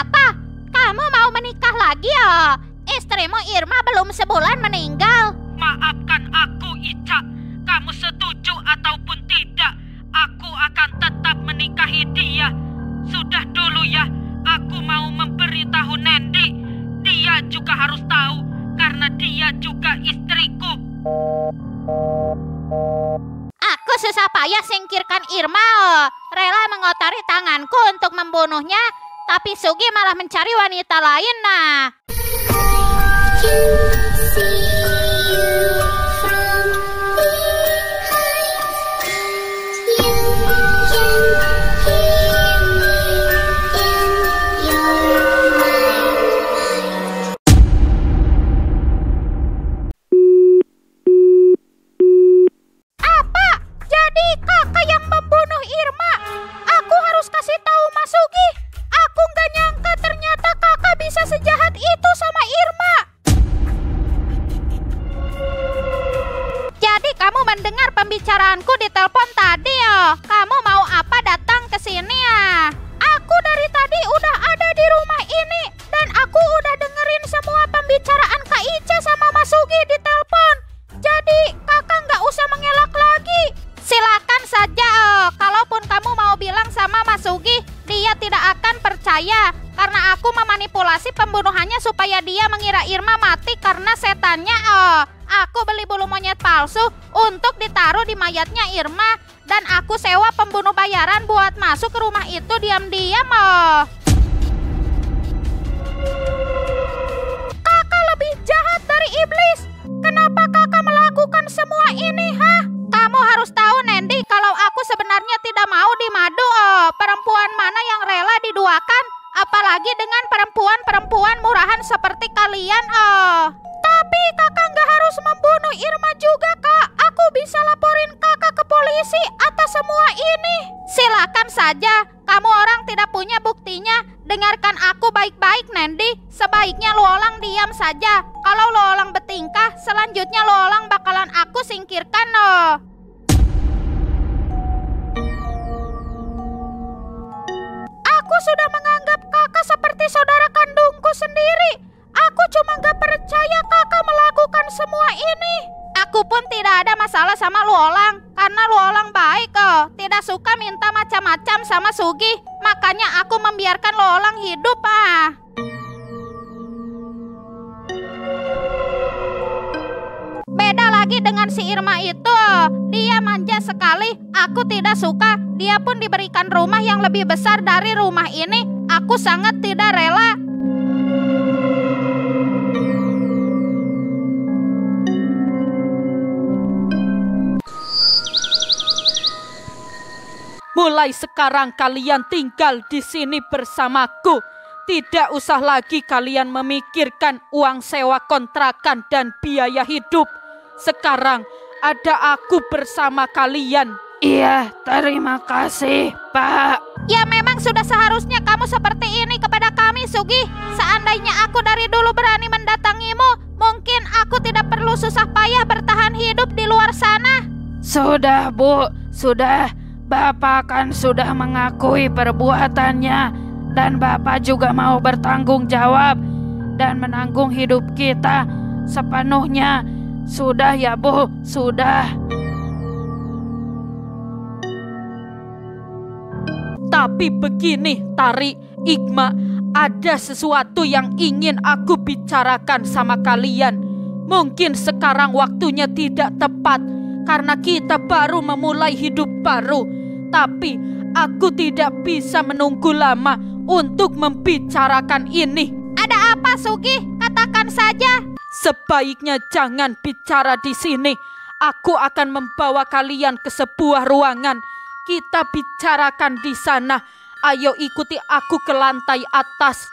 Apa? Kamu mau menikah lagi ya? Istrimu Irma belum sebulan meninggal. Maafkan aku, Ica. Kamu setuju ataupun tidak, aku akan tetap menikahi dia. Sudah dulu ya, aku mau memberitahu Nendi. Dia juga harus tahu, karena dia juga istriku. Aku susah payah singkirkan Irma, rela mengotari tanganku untuk membunuhnya, tapi Sugi malah mencari wanita lain. Nah, mendengar pembicaraanku di telepon tadi ya. Kamu mau apa datang ke sini ya? Aku dari tadi udah ada di rumah ini dan aku udah dengerin semua pembicaraan Kak Ica sama Mas Sugi di telepon. Jadi kakak nggak usah mengelak lagi. Silakan saja kalaupun kamu mau bilang sama Mas Sugi, dia tidak akan percaya karena aku memanipulasi pembunuhannya supaya dia mengira Irma mati karena setannya. Aku beli bulu monyet palsu untuk ditaruh di mayatnya Irma dan aku sewa pembunuh bayaran buat masuk ke rumah itu diam-diam. Kakak lebih jahat dari iblis. Kenapa kakak melakukan semua ini, ha? Kamu harus tahu, Nendi, kalau aku sebenarnya tidak mau dimadu. Perempuan mana yang rela diduakan? Apalagi dengan perempuan-perempuan murahan seperti kalian. Tapi kakak nggak harus membunuh Irma juga, Kak. Aku bisa laporin kakak ke polisi atas semua ini. Silakan saja. Kamu orang tidak punya buktinya. Dengarkan aku baik-baik, Nendi. Sebaiknya lu orang diam saja. Kalau lu orang bertingkah, selanjutnya lu orang bakalan aku singkirkan. Aku sudah menganggap kakak seperti saudara kandungku sendiri. Aku cuma gak percaya kakak melakukan semua ini. Aku pun tidak ada masalah sama lu orang, karena lu orang baik tidak suka minta macam-macam sama Sugi. Makanya aku membiarkan lu orang hidup. Beda lagi dengan si Irma itu, dia manja sekali. Aku tidak suka. Dia pun diberikan rumah yang lebih besar dari rumah ini. Aku sangat tidak rela. Mulai sekarang kalian tinggal di sini bersamaku. Tidak usah lagi kalian memikirkan uang sewa kontrakan dan biaya hidup. Sekarang ada aku bersama kalian. Iya, terima kasih, Pak. Ya memang sudah seharusnya kamu seperti ini kepada kami, Sugi. Seandainya aku dari dulu berani mendatangimu, mungkin aku tidak perlu susah payah bertahan hidup di luar sana. Sudah, Bu, sudah. Bapak kan sudah mengakui perbuatannya dan Bapak juga mau bertanggung jawab dan menanggung hidup kita sepenuhnya. Sudah ya, Bu, sudah. Tapi begini, Tari, Igma, ada sesuatu yang ingin aku bicarakan sama kalian. Mungkin sekarang waktunya tidak tepat karena kita baru memulai hidup baru. Tapi aku tidak bisa menunggu lama untuk membicarakan ini. Ada apa, Sugi? Katakan saja. Sebaiknya jangan bicara di sini. Aku akan membawa kalian ke sebuah ruangan. Kita bicarakan di sana. Ayo ikuti aku ke lantai atas.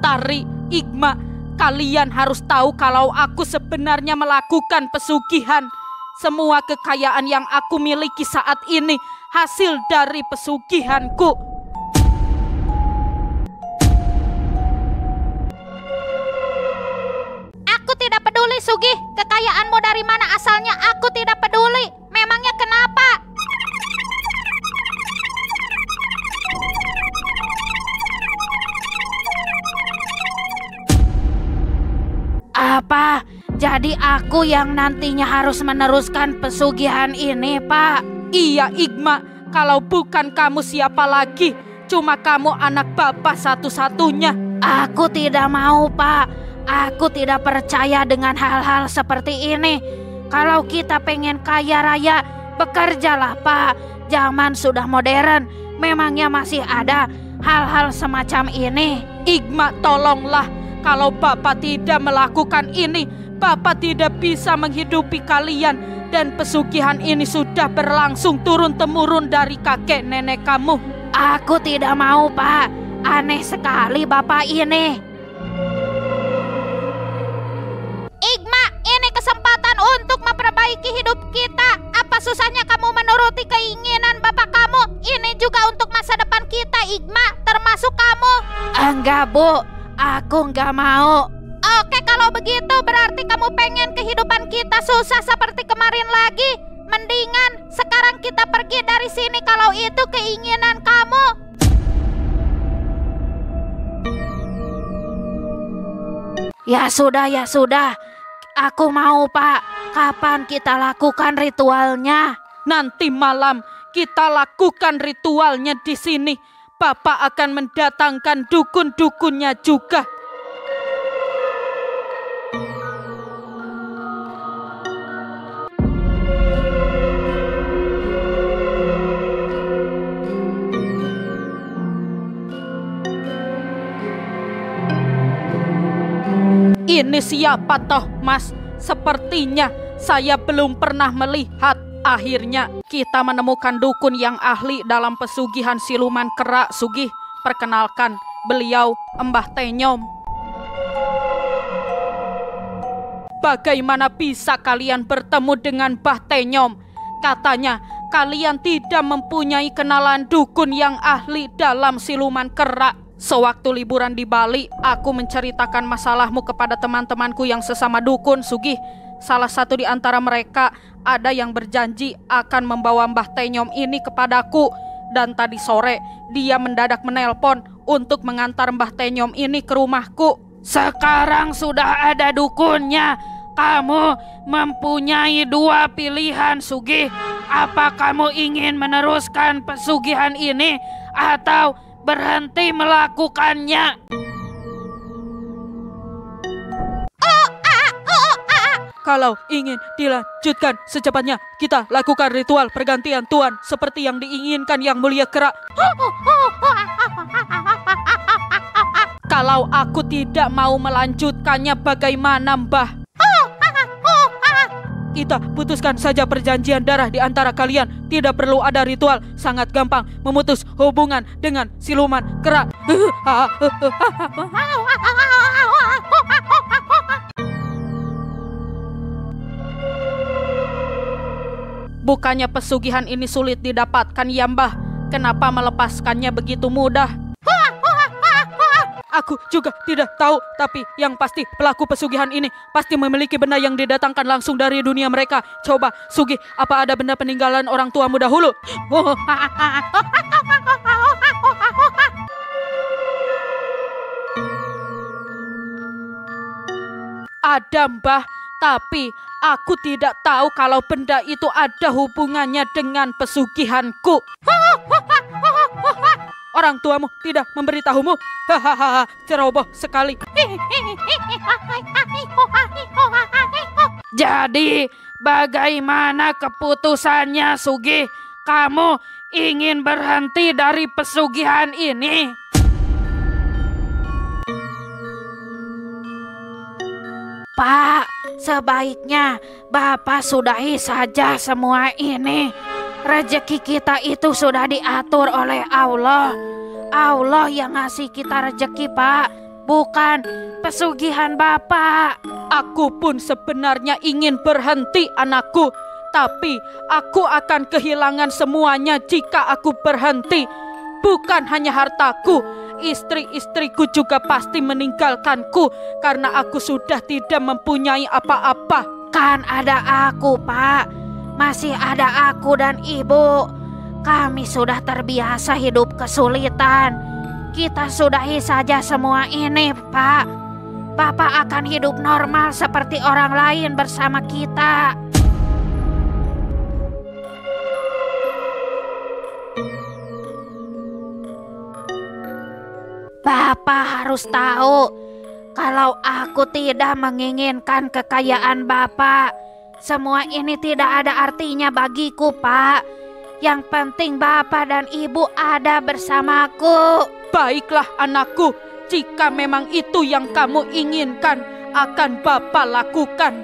Tari, Igma, kalian harus tahu kalau aku sebenarnya melakukan pesugihan. Semua kekayaan yang aku miliki saat ini hasil dari pesugihanku. Sugih, kekayaanmu dari mana asalnya aku tidak peduli. Memangnya kenapa? Apa? Jadi aku yang nantinya harus meneruskan pesugihan ini, Pak? Iya, Igma. Kalau bukan kamu siapa lagi? Cuma kamu anak bapak satu-satunya. Aku tidak mau, Pak. Aku tidak percaya dengan hal-hal seperti ini. Kalau kita pengen kaya raya, bekerjalah, Pak. Zaman sudah modern. Memangnya masih ada hal-hal semacam ini? Igma, tolonglah. Kalau Bapak tidak melakukan ini, Bapak tidak bisa menghidupi kalian. Dan pesugihan ini sudah berlangsung turun-temurun dari kakek nenek kamu. Aku tidak mau, Pak. Aneh sekali Bapak ini. Igma, ini kesempatan untuk memperbaiki hidup kita. Apa susahnya kamu menuruti keinginan bapak kamu? Ini juga untuk masa depan kita, Igma, termasuk kamu. Enggak, Bu. Aku enggak mau. Oke, kalau begitu berarti kamu pengen kehidupan kita susah seperti kemarin lagi. Mendingan sekarang kita pergi dari sini kalau itu keinginan kamu. Ya sudah, ya sudah. Aku mau, Pak. Kapan kita lakukan ritualnya? Nanti malam kita lakukan ritualnya di sini. Bapak akan mendatangkan dukun-dukunnya juga. Ini siapa toh, Mas? Sepertinya saya belum pernah melihat. Akhirnya kita menemukan dukun yang ahli dalam pesugihan siluman kera, Sugih. Perkenalkan, beliau Mbah Tenyom. Bagaimana bisa kalian bertemu dengan Mbah Tenyom? Katanya kalian tidak mempunyai kenalan dukun yang ahli dalam siluman kera. Sewaktu liburan di Bali, aku menceritakan masalahmu kepada teman-temanku yang sesama dukun, Sugih. Salah satu di antara mereka ada yang berjanji akan membawa Mbah Tenyom ini kepadaku. Dan tadi sore dia mendadak menelpon untuk mengantar Mbah Tenyom ini ke rumahku. Sekarang sudah ada dukunnya. Kamu mempunyai dua pilihan, Sugih. Apa kamu ingin meneruskan pesugihan ini atau berhenti melakukannya? Kalau ingin dilanjutkan secepatnya, kita lakukan ritual pergantian tuan seperti yang diinginkan Yang Mulia Kera. Kalau aku tidak mau melanjutkannya, bagaimana, Mbah? Kita putuskan saja perjanjian darah di antara kalian. Tidak perlu ada ritual. Sangat gampang memutus hubungan dengan siluman kera. Bukannya pesugihan ini sulit didapatkan, ya Mbah? Kenapa melepaskannya begitu mudah? Aku juga tidak tahu, tapi yang pasti pelaku pesugihan ini pasti memiliki benda yang didatangkan langsung dari dunia mereka. Coba, Sugih, apa ada benda peninggalan orang tuamu dahulu? Ada, Mbah, tapi aku tidak tahu kalau benda itu ada hubungannya dengan pesugihanku. Orang tuamu tidak memberitahumu? Hahaha, ceroboh sekali. Jadi, bagaimana keputusannya, Sugih? Kamu ingin berhenti dari pesugihan ini? Pak, sebaiknya Bapak sudahi saja semua ini. Rezeki kita itu sudah diatur oleh Allah. Allah yang ngasih kita rezeki, Pak, bukan pesugihan Bapak. Aku pun sebenarnya ingin berhenti, anakku. Tapi aku akan kehilangan semuanya jika aku berhenti. Bukan hanya hartaku, istri-istriku juga pasti meninggalkanku karena aku sudah tidak mempunyai apa-apa. Kan ada aku, Pak. Masih ada aku dan Ibu. Kami sudah terbiasa hidup kesulitan. Kita sudahi saja semua ini, Pak. Bapak akan hidup normal seperti orang lain bersama kita. Bapak harus tahu, kalau aku tidak menginginkan kekayaan Bapak, semua ini tidak ada artinya bagiku, Pak. Yang penting Bapak dan Ibu ada bersamaku. Baiklah anakku, jika memang itu yang kamu inginkan, akan Bapak lakukan.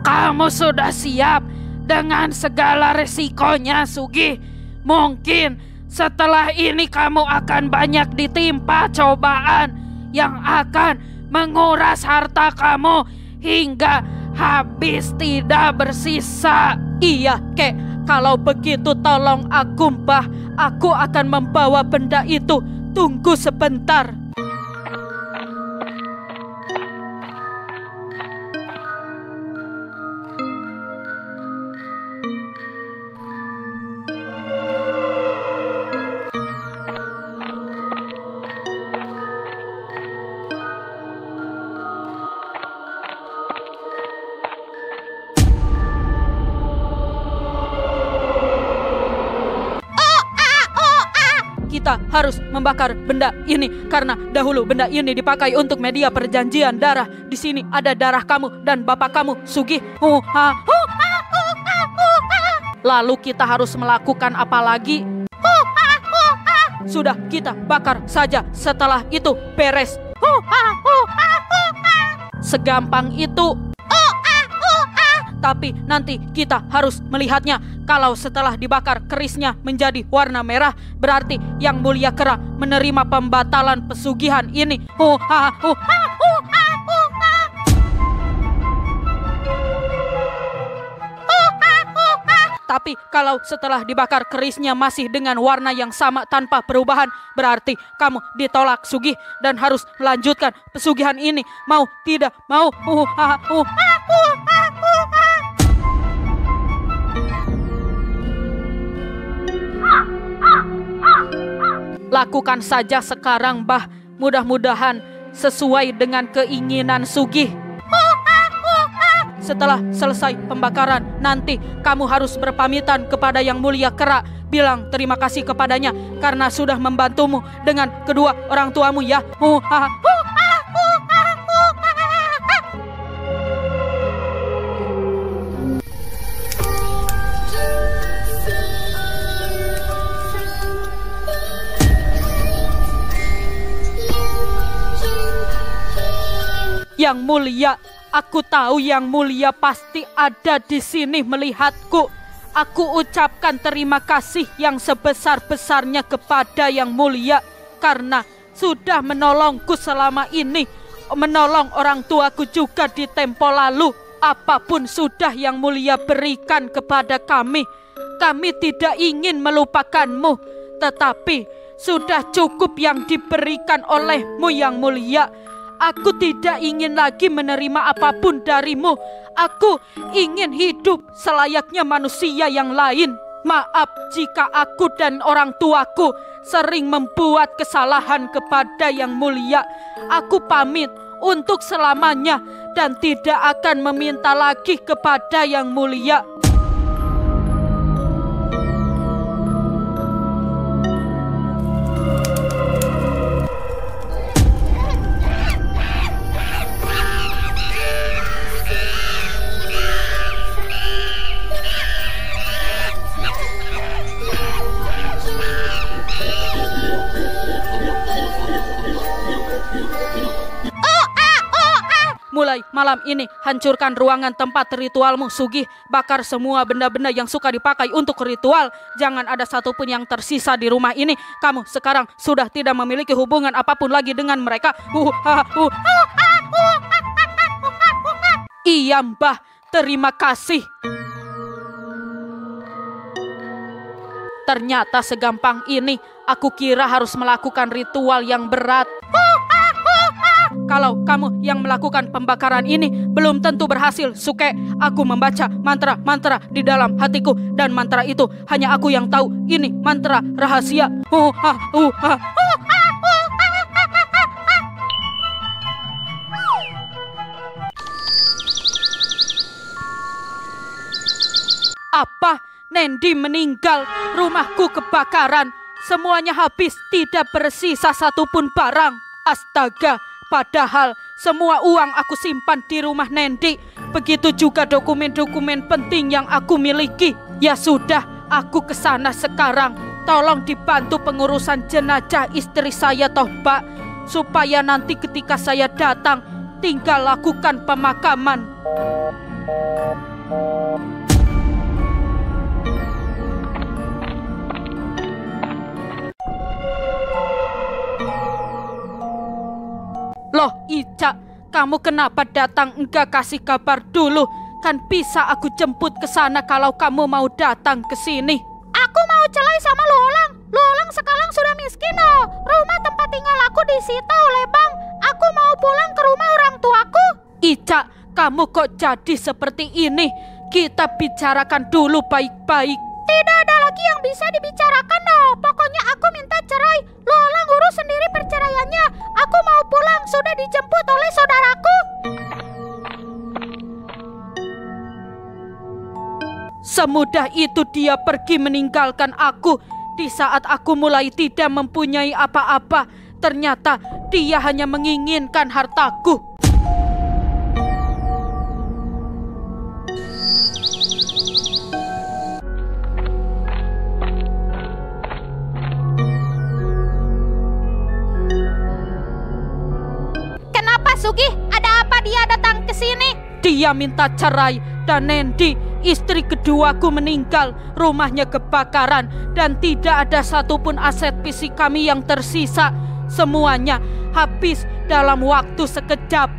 Kamu sudah siap dengan segala resikonya, Sugih? Mungkin setelah ini kamu akan banyak ditimpa cobaan yang akan menguras harta kamu hingga habis tidak bersisa. Iya, Kek. Kalau begitu tolong aku, Mbah. Aku akan membawa benda itu. Tunggu sebentar. Kita harus membakar benda ini karena dahulu benda ini dipakai untuk media perjanjian darah. Di sini ada darah kamu dan bapak kamu, Sugih. Lalu kita harus melakukan apa lagi? Sudah, kita bakar saja. Setelah itu beres. Segampang itu. Tapi nanti kita harus melihatnya. Kalau setelah dibakar kerisnya menjadi warna merah, berarti Yang Mulia Kera menerima pembatalan pesugihan ini. Tapi kalau setelah dibakar kerisnya masih dengan warna yang sama tanpa perubahan, berarti kamu ditolak, Sugih, dan harus melanjutkan pesugihan ini. Mau tidak mau. Lakukan saja sekarang, Mbah. Mudah-mudahan sesuai dengan keinginan Sugih. Setelah selesai pembakaran, nanti kamu harus berpamitan kepada Yang Mulia Kera. Bilang terima kasih kepadanya karena sudah membantumu dengan kedua orang tuamu ya. Yang Mulia, aku tahu Yang Mulia pasti ada di sini melihatku. Aku ucapkan terima kasih yang sebesar-besarnya kepada Yang Mulia karena sudah menolongku selama ini, menolong orang tuaku juga di tempo lalu. Apapun sudah Yang Mulia berikan kepada kami. Kami tidak ingin melupakanmu, tetapi sudah cukup yang diberikan olehmu Yang Mulia. Aku tidak ingin lagi menerima apapun darimu. Aku ingin hidup selayaknya manusia yang lain. Maaf jika aku dan orang tuaku sering membuat kesalahan kepada Yang Mulia. Aku pamit untuk selamanya dan tidak akan meminta lagi kepada Yang Mulia. Mulai malam ini hancurkan ruangan tempat ritualmu, Sugih. Bakar semua benda-benda yang suka dipakai untuk ritual. Jangan ada satupun yang tersisa di rumah ini. Kamu sekarang sudah tidak memiliki hubungan apapun lagi dengan mereka. Iya, Mbah. Terima kasih. Ternyata segampang ini. Aku kira harus melakukan ritual yang berat. Kalau kamu yang melakukan pembakaran ini belum tentu berhasil, Suke. Aku membaca mantra-mantra di dalam hatiku dan mantra itu hanya aku yang tahu. Ini mantra rahasia. Apa? Nendi meninggal, rumahku kebakaran, semuanya habis, tidak bersisa satupun barang. Astaga, padahal semua uang aku simpan di rumah Nendi. Begitu juga dokumen-dokumen penting yang aku miliki. Ya sudah, aku ke sana sekarang. Tolong dibantu pengurusan jenazah istri saya toh, Pak. Supaya nanti ketika saya datang, tinggal lakukan pemakaman. Loh, Ica, kamu kenapa datang enggak kasih kabar dulu? Kan bisa aku jemput ke sana kalau kamu mau datang ke sini. Aku mau cerai sama Luolang. Luolang sekarang sudah miskin loh. Rumah tempat tinggal aku disita oleh bank. Aku mau pulang ke rumah orang tuaku. Ica, kamu kok jadi seperti ini? Kita bicarakan dulu baik-baik. Tidak ada lagi yang bisa dibicarakan loh. Pokoknya aku minta cerai. Luolang urus sendiri perceraiannya. Aku mau pulang, sudah dijemput oleh saudaraku. Semudah itu dia pergi meninggalkan aku. Di saat aku mulai tidak mempunyai apa-apa, ternyata dia hanya menginginkan hartaku. Kenapa, Sugi? Ada apa dia datang ke sini? Dia minta cerai dan Nendi, istri keduaku, meninggal. Rumahnya kebakaran dan tidak ada satupun aset fisik kami yang tersisa. Semuanya habis dalam waktu sekejap.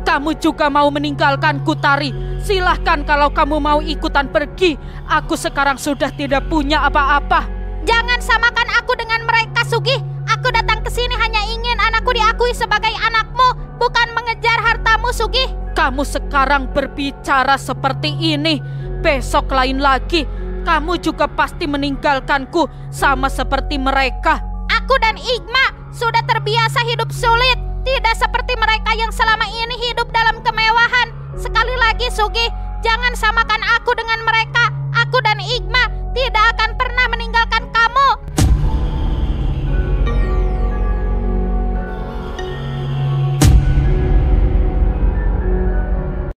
Kamu juga mau meninggalkanku, Tari? Silahkan kalau kamu mau ikutan pergi. Aku sekarang sudah tidak punya apa-apa. Jangan samakan aku dengan mereka, Sugi. Aku datang ke sini hanya ingin anakku diakui sebagai anakmu, bukan mengejar hartamu, Sugi. Kamu sekarang berbicara seperti ini, besok lain lagi. Kamu juga pasti meninggalkanku sama seperti mereka. Aku dan Igma sudah terbiasa hidup sulit, tidak seperti mereka yang selama ini hidup dalam kemewahan. Sekali lagi, Sugi, jangan samakan aku dengan mereka. Aku dan Igma